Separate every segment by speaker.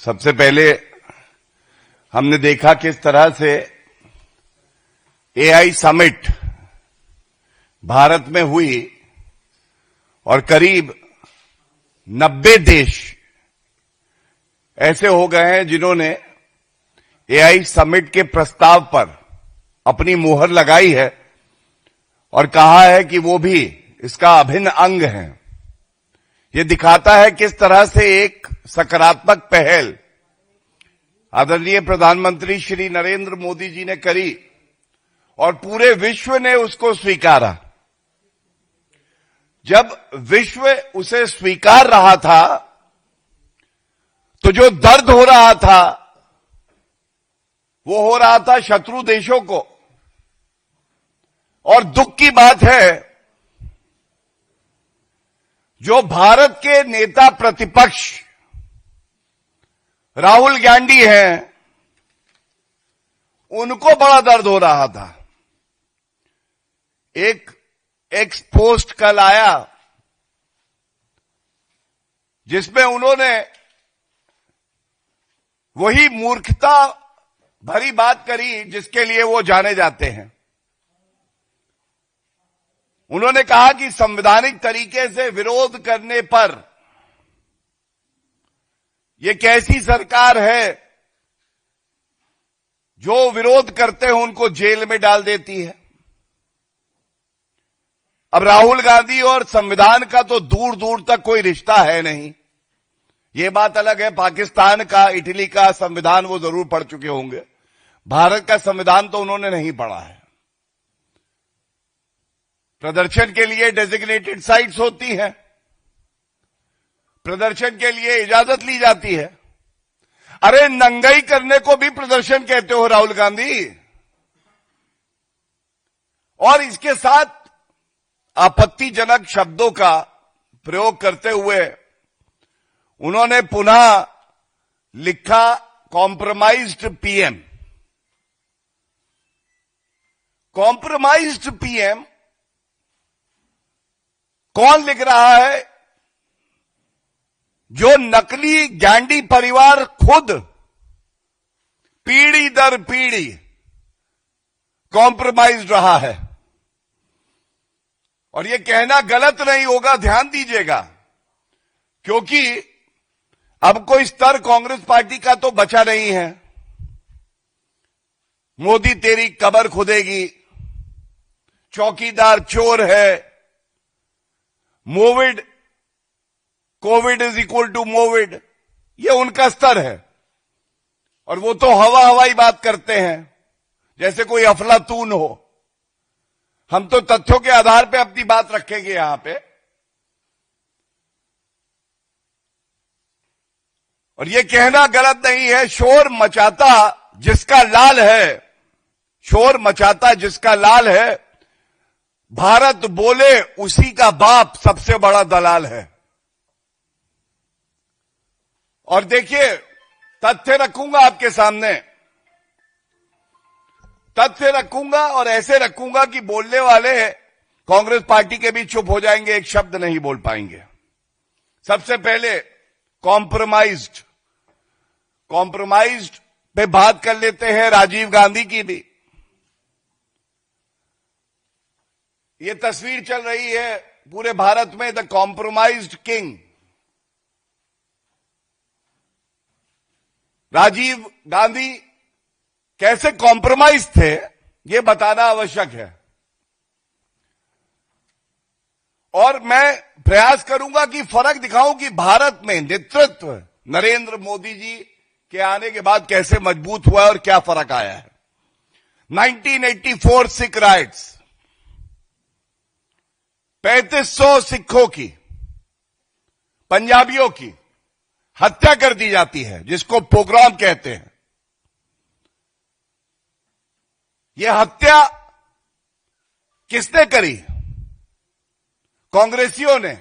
Speaker 1: सबसे पहले हमने देखा किस तरह से एआई समिट भारत में हुई और करीब 90 देश ऐसे हो गए हैं जिन्होंने एआई समिट के प्रस्ताव पर अपनी मुहर लगाई है और कहा है कि वो भी इसका अभिन्न अंग है। ये दिखाता है किस तरह से एक सकारात्मक पहल आदरणीय प्रधानमंत्री श्री नरेंद्र मोदी जी ने करी और पूरे विश्व ने उसको स्वीकारा। जब विश्व उसे स्वीकार रहा था तो जो दर्द हो रहा था वो हो रहा था शत्रु देशों को। और दुख की बात है जो भारत के नेता प्रतिपक्ष राहुल गांधी हैं उनको बड़ा दर्द हो रहा था। एक एक्स पोस्ट कल आया जिसमें उन्होंने वही मूर्खता भरी बात करी जिसके लिए वो जाने जाते हैं। उन्होंने कहा कि संवैधानिक तरीके से विरोध करने पर ये कैसी सरकार है जो विरोध करते हैं उनको जेल में डाल देती है। अब राहुल गांधी और संविधान का तो दूर दूर तक कोई रिश्ता है नहीं। ये बात अलग है, पाकिस्तान का, इटली का संविधान वो जरूर पढ़ चुके होंगे। भारत का संविधान तो उन्होंने नहीं पढ़ा है। प्रदर्शन के लिए डेजिग्नेटेड साइट्स होती हैं, प्रदर्शन के लिए इजाजत ली जाती है। अरे नंगाई करने को भी प्रदर्शन कहते हो राहुल गांधी। और इसके साथ आपत्तिजनक शब्दों का प्रयोग करते हुए उन्होंने पुनः लिखा कॉम्प्रोमाइज्ड पीएम। कॉम्प्रोमाइज्ड पीएम कौन लिख रहा है? जो नकली गांधी परिवार खुद पीढ़ी दर पीढ़ी कॉम्प्रोमाइज रहा है। और यह कहना गलत नहीं होगा, ध्यान दीजिएगा, क्योंकि अब कोई स्तर कांग्रेस पार्टी का तो बचा नहीं है। मोदी तेरी कब्र खुदेगी, चौकीदार चोर है, कोविड इज इक्वल टू मोविड, ये उनका स्तर है। और वो तो हवाई बात करते हैं जैसे कोई अफलातून हो। हम तो तथ्यों के आधार पे अपनी बात रखेंगे यहां पे। और ये कहना गलत नहीं है, शोर मचाता जिसका लाल है, शोर मचाता जिसका लाल है, भारत बोले उसी का बाप सबसे बड़ा दलाल है। और देखिए, तथ्य रखूंगा आपके सामने, तथ्य रखूंगा और ऐसे रखूंगा कि बोलने वाले कांग्रेस पार्टी के भी चुप हो जाएंगे, एक शब्द नहीं बोल पाएंगे। सबसे पहले कॉम्प्रोमाइज्ड पे बात कर लेते हैं राजीव गांधी की भी। ये तस्वीर चल रही है पूरे भारत में, the compromised king. Rajiv Gandhi कैसे कॉम्प्रोमाइज थे ये बताना आवश्यक है। और मैं प्रयास करूंगा कि फर्क दिखाऊं कि भारत में नेतृत्व नरेंद्र मोदी जी के आने के बाद कैसे मजबूत हुआ है और क्या फर्क आया है। 1984 सिख राइट्स, 3500 सिखों की, पंजाबियों की हत्या कर दी जाती है, जिसको पोग्राम कहते हैं। यह हत्या किसने करी? कांग्रेसियों ने।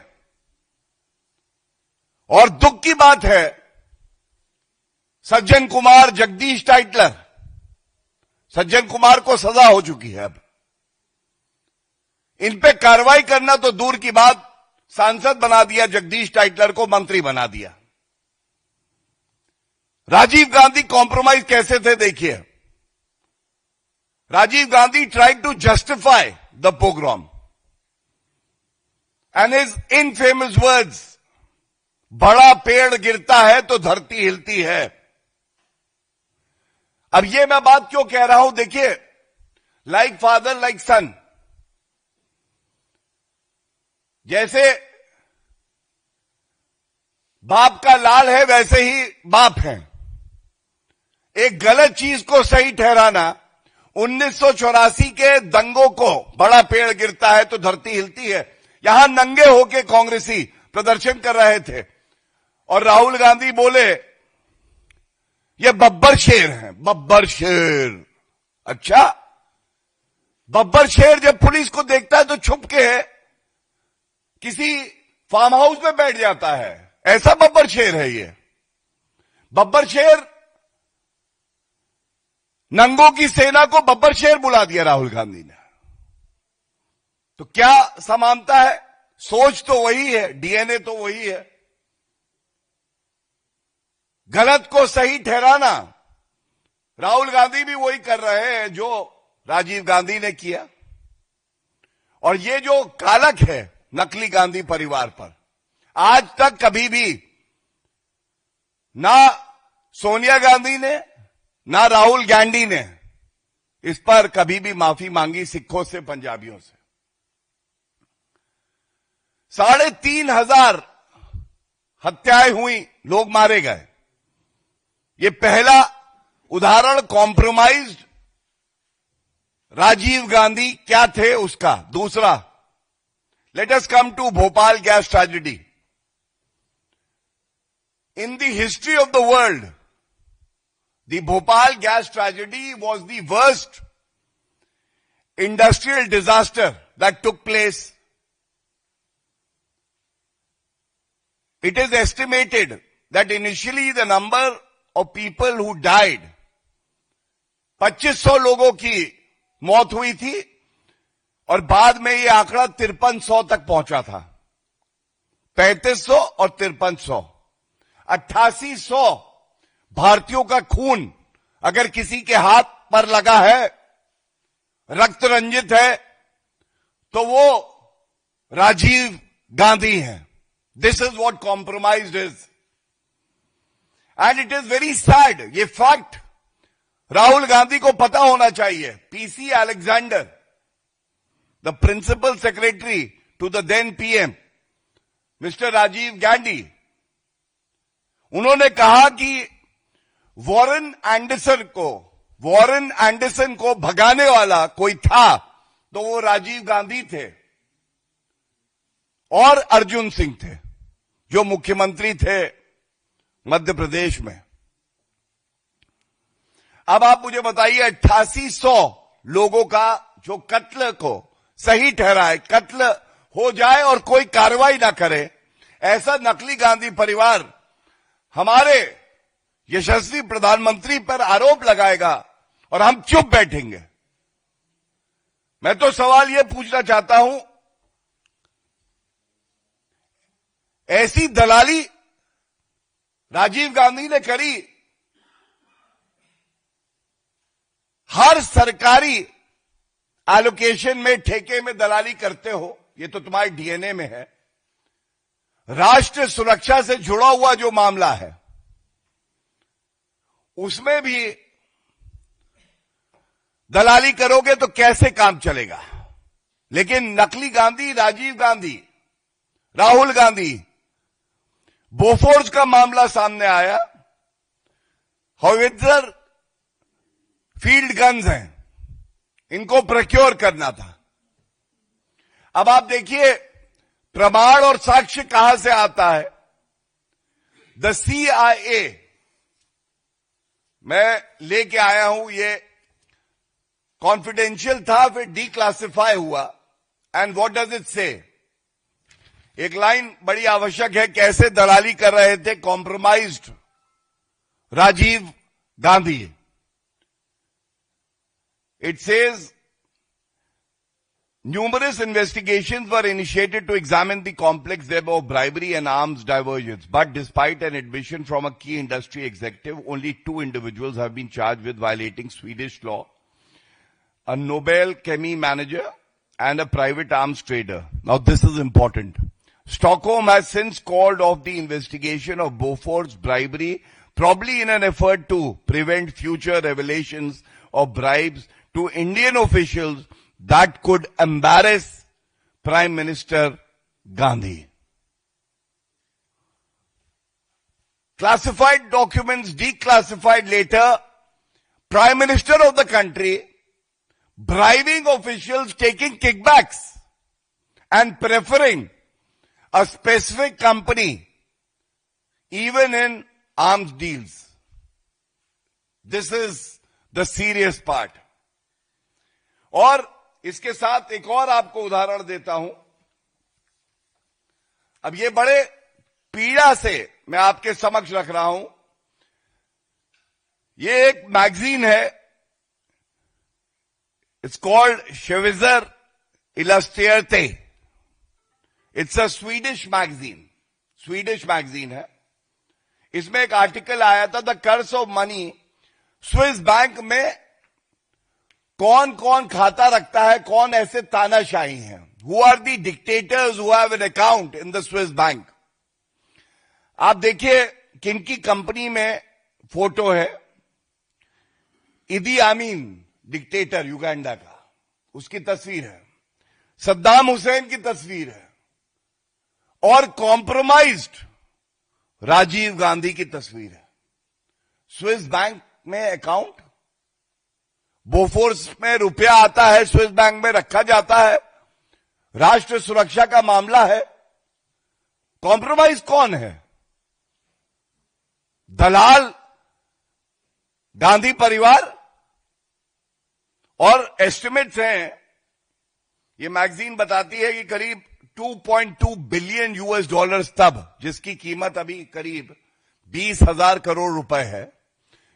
Speaker 1: और दुख की बात है, सज्जन कुमार, जगदीश टाइटलर, सज्जन कुमार को सजा हो चुकी है। अब इन पे कार्रवाई करना तो दूर की बात, सांसद बना दिया, जगदीश टाइटलर को मंत्री बना दिया। राजीव गांधी कॉम्प्रोमाइज कैसे थे देखिए। Rajiv Gandhi tried to justify the pogrom and his infamous words, बड़ा पेड़ गिरता है तो धरती हिलती है। अब ये मैं बात क्यों कह रहा हूं, देखिए, लाइक फादर लाइक सन, जैसे बाप का लाल है वैसे ही बाप है। एक गलत चीज को सही ठहराना, 1984 के दंगों को बड़ा पेड़ गिरता है तो धरती हिलती है, यहां नंगे होके कांग्रेसी प्रदर्शन कर रहे थे और राहुल गांधी बोले ये बब्बर शेर हैं, बब्बर शेर। अच्छा, बब्बर शेर जब पुलिस को देखता है तो छुप के किसी फार्म हाउस में बैठ जाता है, ऐसा बब्बर शेर है ये। बब्बर शेर, नंगों की सेना को बब्बर शेर बुला दिया राहुल गांधी ने। तो क्या समानता है? सोच तो वही है, डीएनए तो वही है। गलत को सही ठहराना, राहुल गांधी भी वही कर रहे हैं जो राजीव गांधी ने किया। और ये जो कालक है नकली गांधी परिवार पर, आज तक कभी भी ना सोनिया गांधी ने ना राहुल गांधी ने इस पर कभी भी माफी मांगी सिखों से, पंजाबियों से। 3,500 हत्याएं हुई, लोग मारे गए। ये पहला उदाहरण कॉम्प्रोमाइज्ड राजीव गांधी क्या थे उसका। दूसरा, let us come to Bhopal gas tragedy. In the history of the world, the Bhopal gas tragedy was the worst industrial disaster that took place. It is estimated that initially the number of people who died, 2500 लोगों की मौत हुई थी और बाद में ये आंकड़ा 5300 तक पहुंचा था। 3500 और 5300, 8800 भारतीयों का खून अगर किसी के हाथ पर लगा है, रक्त रंजित है, तो वो राजीव गांधी हैं। This is what compromised is, and it is very sad. ये फैक्ट राहुल गांधी को पता होना चाहिए। PC Alexander, the principal secretary to the then PM mister Rajiv Gandhi, उन्होंने कहा कि वॉरेन एंडरसन को भगाने वाला कोई था तो वो राजीव गांधी थे और अर्जुन सिंह थे, जो मुख्यमंत्री थे मध्य प्रदेश में। अब आप मुझे बताइए, 8800 लोगों का जो कत्ल को सही ठहराए, कत्ल हो जाए और कोई कार्रवाई ना करे, ऐसा नकली गांधी परिवार हमारे यशस्वी प्रधानमंत्री पर आरोप लगाएगा और हम चुप बैठेंगे। मैं तो सवाल यह पूछना चाहता हूं, ऐसी दलाली राजीव गांधी ने करी, हर सरकारी एलोकेशन में, ठेके में दलाली करते हो, ये तो तुम्हारे डीएनए में है। राष्ट्र सुरक्षा से जुड़ा हुआ जो मामला है उसमें भी दलाली करोगे तो कैसे काम चलेगा। लेकिन नकली गांधी, राजीव गांधी, राहुल गांधी, बोफोर्स का मामला सामने आया, हॉवित्जर फील्ड गन्स हैं, इनको प्रोक्योर करना था। अब आप देखिए प्रमाण और साक्ष्य कहां से आता है। द CIA, मैं लेके आया हूं, ये कॉन्फिडेंशियल था, फिर डीक्लासिफाई हुआ। एंड व्हाट डज इट से? एक लाइन बड़ी आवश्यक है, कैसे दलाली कर रहे थे compromised Rajiv Gandhi. It says Numerous investigations were initiated to examine the complex web of bribery and arms diversions, but despite an admission from a key industry executive, only 2 individuals have been charged with violating Swedish law: a Nobel Chemie manager and a private arms trader. Now this is important. Stockholm has since called off the investigation of Bofort's bribery, probably in an effort to prevent future revelations of bribes to Indian officials that could embarrass Prime Minister Gandhi. Classified documents declassified later. Prime Minister of the country bribing officials, taking kickbacks and preferring a specific company even in arms deals. This is the serious part. और इसके साथ एक और आपको उदाहरण देता हूं. अब ये बड़े पीड़ा से मैं आपके समक्ष रख रहा हूं. ये एक मैगजीन है. It's called Schweizer Illustrierte. It's a Swedish magazine है. इसमें एक आर्टिकल आया था, the curse of money. Swiss bank में कौन कौन खाता रखता है, कौन ऐसे तानाशाही हैं. Who are the dictators who have an account in the Swiss bank. आप देखिए किनकी कंपनी में फोटो है. इदी आमीन, डिक्टेटर युगांडा का, उसकी तस्वीर है. सद्दाम हुसैन की तस्वीर है. और कॉम्प्रोमाइज्ड राजीव गांधी की तस्वीर है. स्विस बैंक में अकाउंट, बोफोर्स में रुपया आता है, स्विस बैंक में रखा जाता है, राष्ट्र सुरक्षा का मामला है. कॉम्प्रोमाइज कौन है? दलाल गांधी परिवार. और एस्टिमेट्स हैं, ये मैगजीन बताती है कि करीब 2.2 बिलियन यूएस डॉलर्स, तब जिसकी कीमत अभी करीब 20,000 करोड़ रुपए है,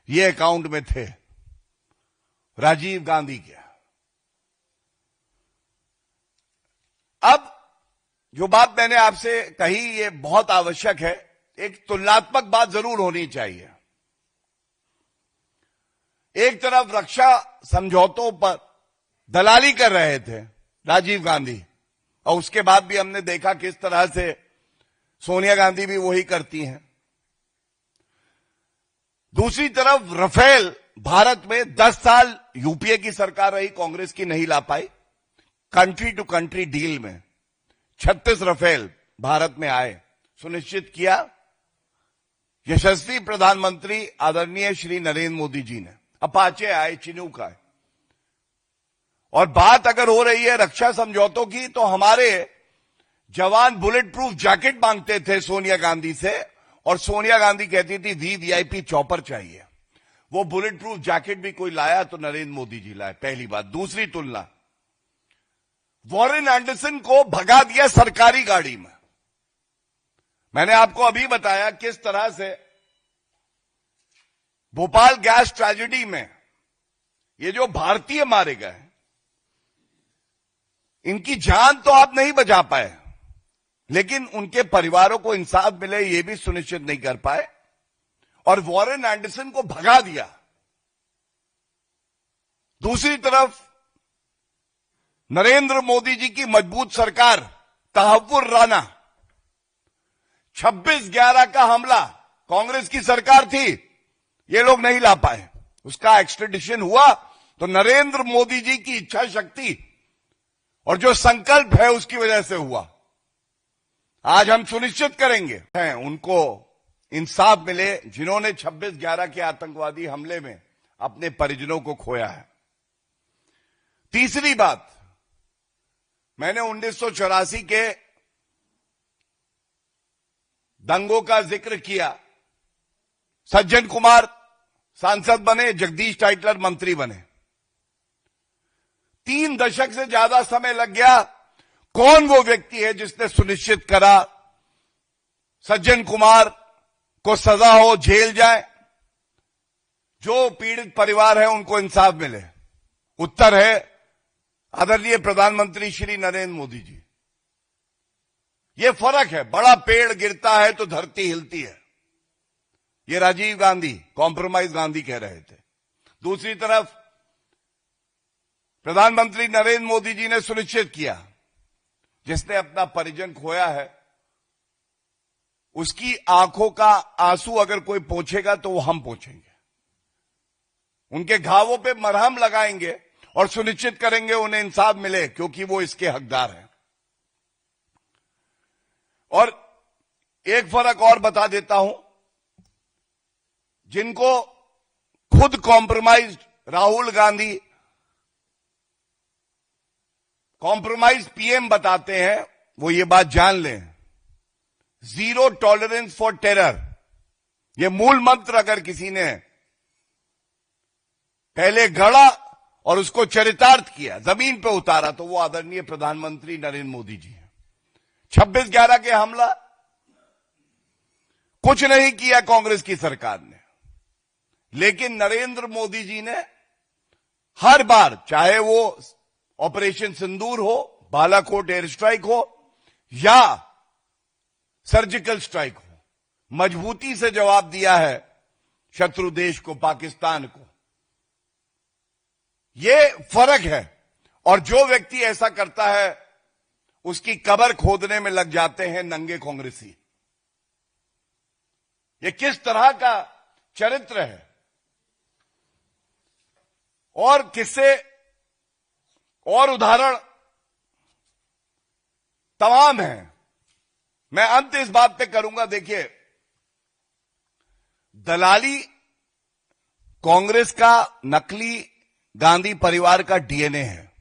Speaker 1: ये अकाउंट में थे राजीव गांधी के. अब जो बात मैंने आपसे कही, ये बहुत आवश्यक है. एक तुलनात्मक बात जरूर होनी चाहिए. एक तरफ रक्षा समझौतों पर दलाली कर रहे थे राजीव गांधी, और उसके बाद भी हमने देखा किस तरह से सोनिया गांधी भी वही करती हैं. दूसरी तरफ राफेल, भारत में 10 साल यूपीए की सरकार रही, कांग्रेस की नहीं ला पाई. कंट्री टू कंट्री डील में 36 राफेल भारत में आए. सुनिश्चित किया यशस्वी प्रधानमंत्री आदरणीय श्री नरेंद्र मोदी जी ने. अपाचे आए, चिनूक आए. और बात अगर हो रही है रक्षा समझौतों की, तो हमारे जवान बुलेट प्रूफ जैकेट मांगते थे सोनिया गांधी से, और सोनिया गांधी कहती थी वीवीआईपी चॉपर चाहिए. वो बुलेट प्रूफ जैकेट भी कोई लाया तो नरेंद्र मोदी जी लाए. पहली बात. दूसरी तुलना, वॉरेन एंडरसन को भगा दिया सरकारी गाड़ी में. मैंने आपको अभी बताया किस तरह से भोपाल गैस ट्रेजेडी में ये जो भारतीय मारे गए, इनकी जान तो आप नहीं बचा पाए, लेकिन उनके परिवारों को इंसाफ मिले ये भी सुनिश्चित नहीं कर पाए, और वॉरेन एंडरसन को भगा दिया. दूसरी तरफ नरेंद्र मोदी जी की मजबूत सरकार, तहव्वुर राना, 26/11 का हमला, कांग्रेस की सरकार थी, ये लोग नहीं ला पाए. उसका एक्सट्रेडिशन हुआ तो नरेंद्र मोदी जी की इच्छा शक्ति और जो संकल्प है उसकी वजह से हुआ. आज हम सुनिश्चित करेंगे उनको इंसाफ मिले जिन्होंने 26/11 के आतंकवादी हमले में अपने परिजनों को खोया है. तीसरी बात, मैंने 1984 के दंगों का जिक्र किया. सज्जन कुमार सांसद बने, जगदीश टाइटलर मंत्री बने. 3 दशक से ज्यादा समय लग गया. कौन वो व्यक्ति है जिसने सुनिश्चित करा सज्जन कुमार को सजा हो, जेल जाए, जो पीड़ित परिवार है उनको इंसाफ मिले? उत्तर है आदरणीय प्रधानमंत्री श्री नरेंद्र मोदी जी, ये फर्क है। बड़ा पेड़ गिरता है तो धरती हिलती है, ये राजीव गांधी कॉम्प्रोमाइज गांधी कह रहे थे। दूसरी तरफ प्रधानमंत्री नरेंद्र मोदी जी ने सुनिश्चित किया, जिसने अपना परिजन खोया है उसकी आंखों का आंसू अगर कोई पोंछेगा तो वो हम पोंछेंगे, उनके घावों पे मरहम लगाएंगे और सुनिश्चित करेंगे उन्हें इंसाफ मिले, क्योंकि वो इसके हकदार हैं। और एक फर्क और बता देता हूं, जिनको खुद compromise Rahul Gandhi compromise PM बताते हैं, वो ये बात जान लें, जीरो टॉलरेंस फॉर टेरर, ये मूल मंत्र अगर किसी ने पहले गढ़ा और उसको चरितार्थ किया, जमीन पे उतारा, तो वो आदरणीय प्रधानमंत्री नरेंद्र मोदी जी हैं। 26/11 के हमला कुछ नहीं किया कांग्रेस की सरकार ने, लेकिन नरेंद्र मोदी जी ने हर बार, चाहे वो ऑपरेशन सिंदूर हो, बालाकोट एयर स्ट्राइक हो या सर्जिकल स्ट्राइक हो, मजबूती से जवाब दिया है शत्रु देश को, पाकिस्तान को। ये फर्क है। और जो व्यक्ति ऐसा करता है उसकी कब्र खोदने में लग जाते हैं नंगे कांग्रेसी। ये किस तरह का चरित्र है। और किस्से और उदाहरण तमाम हैं। मैं अंत इस बात पे करूंगा, देखिए, दलाली कांग्रेस का नकली गांधी परिवार का डीएनए है।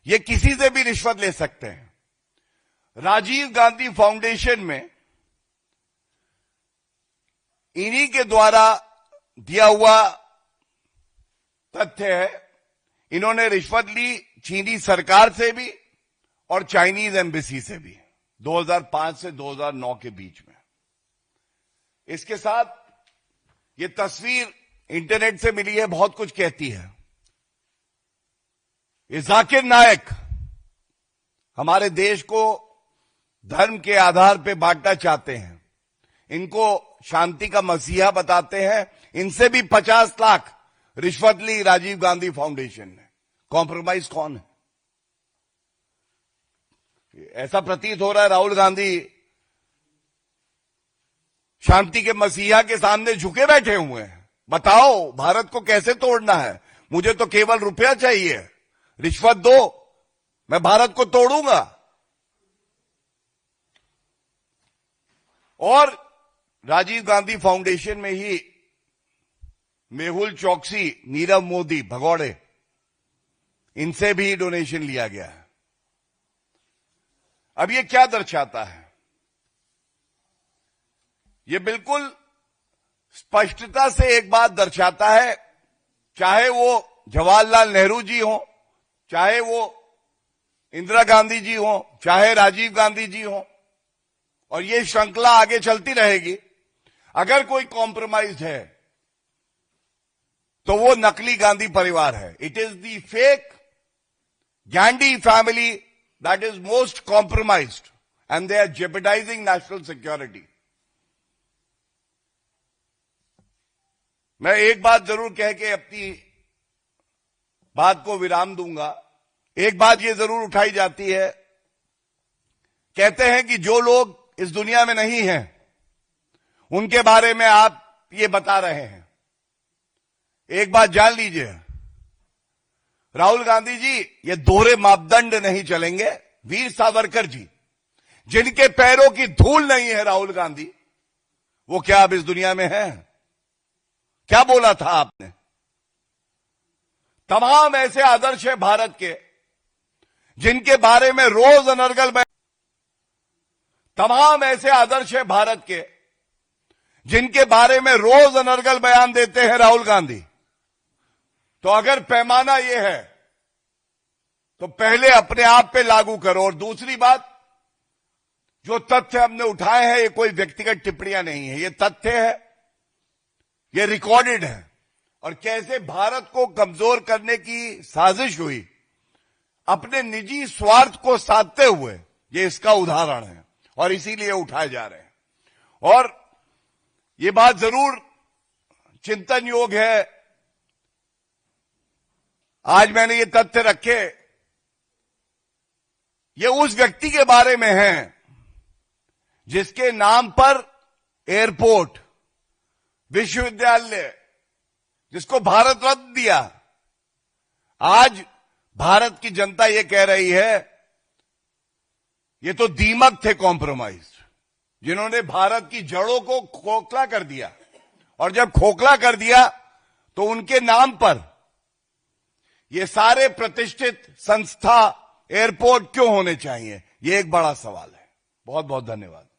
Speaker 1: ये किसी से भी रिश्वत ले सकते हैं। राजीव गांधी फाउंडेशन में इन्हीं के द्वारा दिया हुआ तथ्य है, इन्होंने रिश्वत ली चीनी सरकार से भी और चाइनीज एम्बेसी से भी 2005 से 2009 के बीच में। इसके साथ ये तस्वीर इंटरनेट से मिली है, बहुत कुछ कहती है। ये जाकिर नायक हमारे देश को धर्म के आधार पे बांटना चाहते हैं, इनको शांति का मसीहा बताते हैं। इनसे भी 50 लाख रिश्वत ली राजीव गांधी फाउंडेशन ने। कॉम्प्रोमाइज कौन है? ऐसा प्रतीत हो रहा है राहुल गांधी शांति के मसीहा के सामने झुके बैठे हुए हैं। बताओ भारत को कैसे तोड़ना है? मुझे तो केवल रुपया चाहिए, रिश्वत दो, मैं भारत को तोड़ूंगा। और राजीव गांधी फाउंडेशन में ही मेहुल चौकसी, नीरव मोदी, भगौड़े, इनसे भी डोनेशन लिया गया है। अब ये क्या दर्शाता है? ये बिल्कुल स्पष्टता से एक बात दर्शाता है, चाहे वो जवाहरलाल नेहरू जी हो, चाहे वो इंदिरा गांधी जी हो, चाहे राजीव गांधी जी हो, और ये श्रृंखला आगे चलती रहेगी। अगर कोई कॉम्प्रोमाइज है तो वो नकली गांधी परिवार है। It is the fake Gandhi family that is most compromised and they are jeopardising national security. मैं एक बात जरूर कह के अपनी बात को विराम दूंगा। एक बात ये जरूर उठाई जाती है, कहते हैं कि जो लोग इस दुनिया में नहीं हैं उनके बारे में आप ये बता रहे हैं। एक बात जान लीजिए, राहुल गांधी जी, ये दोहरे मापदंड नहीं चलेंगे। वीर सावरकर जी, जिनके पैरों की धूल नहीं है राहुल गांधी, वो क्या अब इस दुनिया में है? क्या बोला था आपने? तमाम ऐसे आदर्श है भारत के जिनके बारे में रोज अनर्गल बयान, तमाम ऐसे आदर्श है भारत के जिनके बारे में रोज अनर्गल बयान देते हैं राहुल गांधी। तो अगर पैमाना यह है तो पहले अपने आप पे लागू करो। और दूसरी बात, जो तथ्य हमने उठाए हैं ये कोई व्यक्तिगत टिप्पणियां नहीं है, ये तथ्य है, ये रिकॉर्डेड है। और कैसे भारत को कमजोर करने की साजिश हुई, अपने निजी स्वार्थ को साधते हुए ये इसका उदाहरण है और इसीलिए उठाए जा रहे हैं। और ये बात जरूर चिंतन योग है। आज मैंने ये तथ्य रखे, ये उस व्यक्ति के बारे में है जिसके नाम पर एयरपोर्ट, विश्वविद्यालय, जिसको भारत रत्न दिया। आज भारत की जनता ये कह रही है ये तो दीमक थे कॉम्प्रोमाइज, जिन्होंने भारत की जड़ों को खोखला कर दिया। और जब खोखला कर दिया तो उनके नाम पर ये सारे प्रतिष्ठित संस्था, एयरपोर्ट क्यों होने चाहिए, ये एक बड़ा सवाल है। बहुत बहुत धन्यवाद।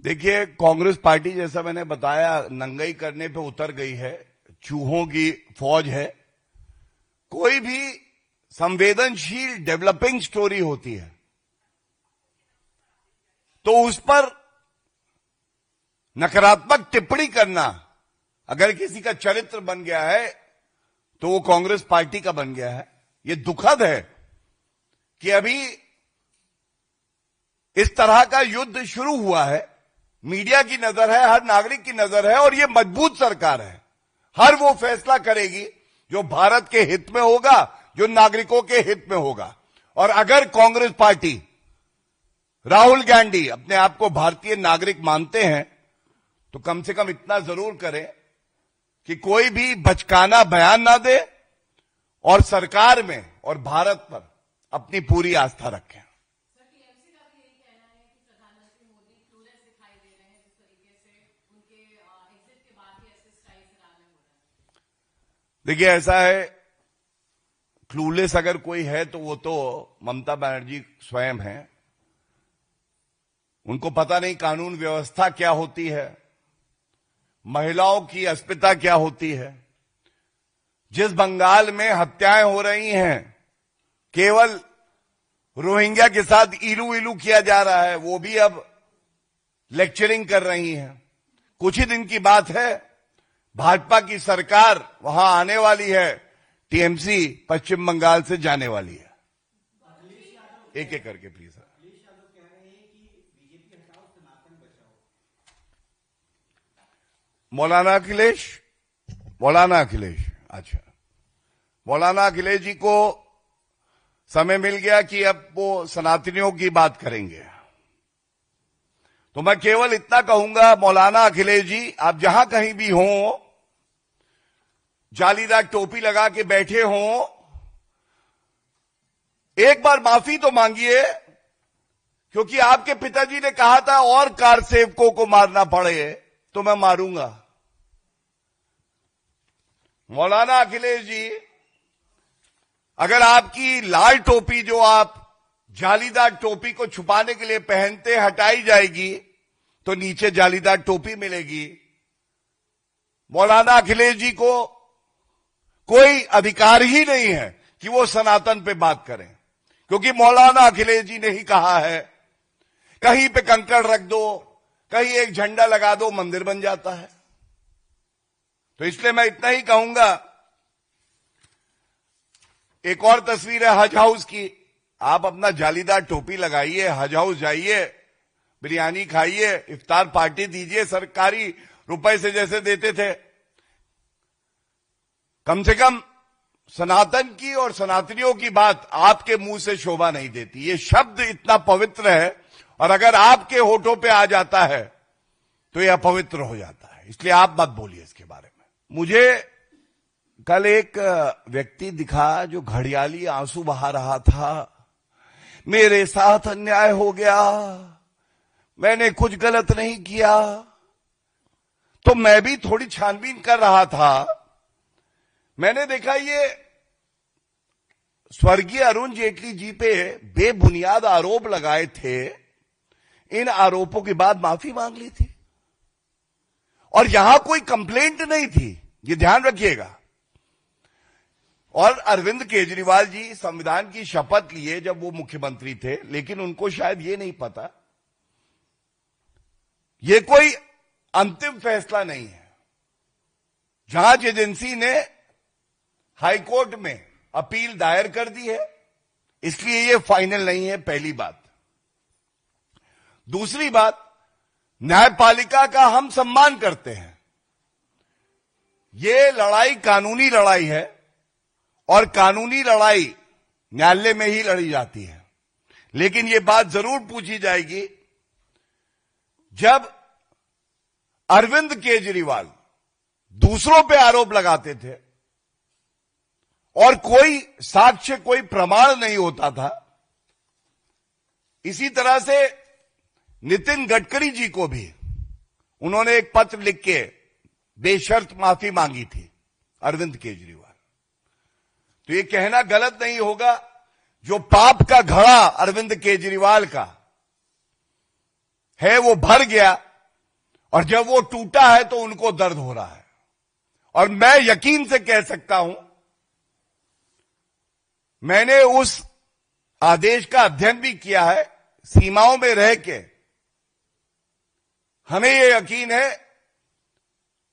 Speaker 1: देखिए, कांग्रेस पार्टी जैसा मैंने बताया नंगाई करने पे उतर गई है, चूहों की फौज है। कोई भी संवेदनशील डेवलपिंग स्टोरी होती है तो उस पर नकारात्मक टिप्पणी करना, अगर किसी का चरित्र बन गया है तो वो कांग्रेस पार्टी का बन गया है। ये दुखद है कि अभी इस तरह का युद्ध शुरू हुआ है। मीडिया की नजर है, हर नागरिक की नजर है और ये मजबूत सरकार है। हर वो फैसला करेगी जो भारत के हित में होगा, जो नागरिकों के हित में होगा। और अगर कांग्रेस पार्टी, राहुल गांधी अपने आप को भारतीय नागरिक मानते हैं तो कम से कम इतना जरूर करें कि कोई भी बचकाना बयान ना दे और सरकार में और भारत पर अपनी पूरी आस्था रखें। देखिए, ऐसा है, क्लूलेस अगर कोई है तो वो तो ममता बनर्जी स्वयं है। उनको पता नहीं कानून व्यवस्था क्या होती है, महिलाओं की अस्मिता क्या होती है। जिस बंगाल में हत्याएं हो रही हैं, केवल रोहिंग्या के साथ इलू इलू किया जा रहा है, वो भी अब लेक्चरिंग कर रही हैं। कुछ ही दिन की बात है, भाजपा की सरकार वहां आने वाली है, टीएमसी पश्चिम बंगाल से जाने वाली है। एक एक करके प्लीज। मौलाना अखिलेश, अच्छा, मौलाना अखिलेश जी को समय मिल गया कि अब वो सनातनियों की बात करेंगे। तो मैं केवल इतना कहूंगा, मौलाना अखिलेश जी, आप जहां कहीं भी हों, जालीदार टोपी लगा के बैठे हों, एक बार माफी तो मांगिए, क्योंकि आपके पिताजी ने कहा था और कार सेवकों को मारना पड़े तो मैं मारूंगा। मौलाना अखिलेश जी, अगर आपकी लाल टोपी जो आप जालीदार टोपी को छुपाने के लिए पहनते हटाई जाएगी तो नीचे जालीदार टोपी मिलेगी। मौलाना अखिलेश जी को कोई अधिकार ही नहीं है कि वो सनातन पे बात करें, क्योंकि मौलाना अखिलेश जी ने ही कहा है कहीं पे कंकड़ रख दो, कहीं एक झंडा लगा दो, मंदिर बन जाता है। तो इसलिए मैं इतना ही कहूंगा। एक और तस्वीर है हज हाउस की, आप अपना जालीदार टोपी लगाइए, हज हाउस जाइए, बिरयानी खाइए, इफ्तार पार्टी दीजिए सरकारी रुपए से जैसे देते थे। कम से कम सनातन की और सनातनियों की बात आपके मुंह से शोभा नहीं देती। ये शब्द इतना पवित्र है और अगर आपके होठों पे आ जाता है तो ये अपवित्र हो जाता है। इसलिए आप मत बोलिए इसके बारे में। मुझे कल एक व्यक्ति दिखा जो घड़ियाली आंसू बहा रहा था, मेरे साथ अन्याय हो गया, मैंने कुछ गलत नहीं किया। तो मैं भी थोड़ी छानबीन कर रहा था। मैंने देखा ये स्वर्गीय अरुण जेटली जी पे बेबुनियाद आरोप लगाए थे इन आरोपों के बाद माफी मांग ली थी और यहां कोई कंप्लेंट नहीं थी, ये ध्यान रखिएगा। और अरविंद केजरीवाल जी संविधान की शपथ लिए जब वो मुख्यमंत्री थे, लेकिन उनको शायद ये नहीं पता ये कोई अंतिम फैसला नहीं है। जांच एजेंसी ने हाईकोर्ट में अपील दायर कर दी है, इसलिए ये फाइनल नहीं है, पहली बात। दूसरी बात, न्यायपालिका का हम सम्मान करते हैं। ये लड़ाई कानूनी लड़ाई है और कानूनी लड़ाई न्यायालय में ही लड़ी जाती है। लेकिन ये बात जरूर पूछी जाएगी, जब अरविंद केजरीवाल दूसरों पे आरोप लगाते थे और कोई साक्ष्य, कोई प्रमाण नहीं होता था, इसी तरह से नितिन गडकरी जी को भी उन्होंने एक पत्र लिख के बेशर्त माफी मांगी थी, अरविंद केजरीवाल। तो ये कहना गलत नहीं होगा, जो पाप का घड़ा अरविंद केजरीवाल का है वो भर गया और जब वो टूटा है तो उनको दर्द हो रहा है। और मैं यकीन से कह सकता हूं, मैंने उस आदेश का अध्ययन भी किया है सीमाओं में रह के। हमें यह यकीन है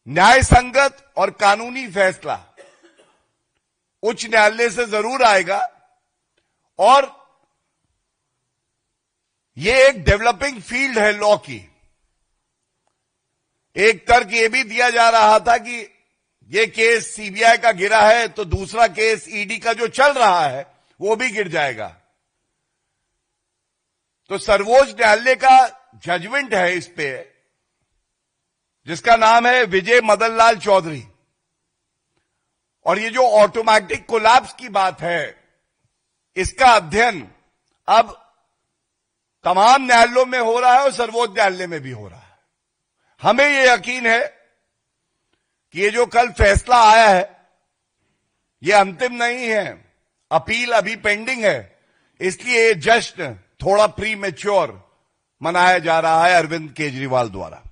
Speaker 1: न्याय संगत और कानूनी फैसला उच्च न्यायालय से जरूर आएगा। और यह एक डेवलपिंग फील्ड है लॉ की। एक तर्क यह भी दिया जा रहा था कि यह केस सीबीआई का गिरा है तो दूसरा केस ईडी का जो चल रहा है वो भी गिर जाएगा। तो सर्वोच्च न्यायालय का जजमेंट है इस पे, जिसका नाम है विजय मदन लाल चौधरी। और ये जो ऑटोमेटिक कोलैप्स की बात है, इसका अध्ययन अब तमाम न्यायालयों में हो रहा है और सर्वोच्च न्यायालय में भी हो रहा है। हमें यह यकीन है कि ये जो कल फैसला आया है ये अंतिम नहीं है, अपील अभी पेंडिंग है, इसलिए ये जश्न थोड़ा प्री मैच्योर मनाया जा रहा है अरविंद केजरीवाल द्वारा।